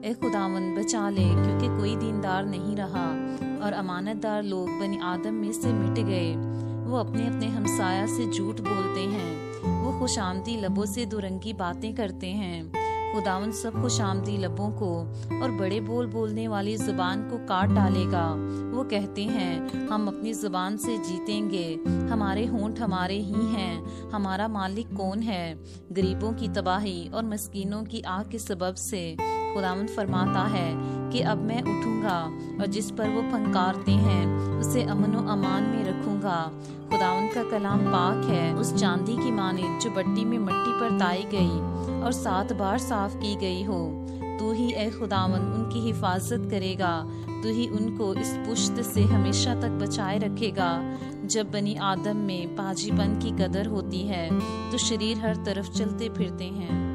ए खुदावन बचा ले, क्योंकि कोई दीनदार नहीं रहा और अमानतदार लोग बनी आदम में से मिट गए। वो अपने अपने हमसाया से झूठ बोलते हैं, वो खुशामदी लबों से दुरंगी बातें करते हैं। खुदावन सब खुशामदी लबों को और बड़े बोल बोलने वाली जुबान को काट डालेगा। वो कहते हैं, हम अपनी जुबान से जीतेंगे, हमारे होंठ हमारे ही हैं, हमारा मालिक कौन है। गरीबों की तबाही और मस्कीनों की आग के सबब से खुदावन फरमाता है कि अब मैं उठूंगा और जिस पर वो फंकारते हैं उसे अमन व अमान में रखूंगा। खुदावन का कलाम पाक है, उस चांदी की मानिंद जो बट्टी में मिट्टी पर ताई गई और 7 बार साफ की गई हो। तू ही ए खुदावन उनकी हिफाजत करेगा, तू ही उनको इस पुश्त से हमेशा तक बचाए रखेगा। जब बनी आदम में पाजीपन की कदर होती है तो शरीर हर तरफ चलते फिरते हैं।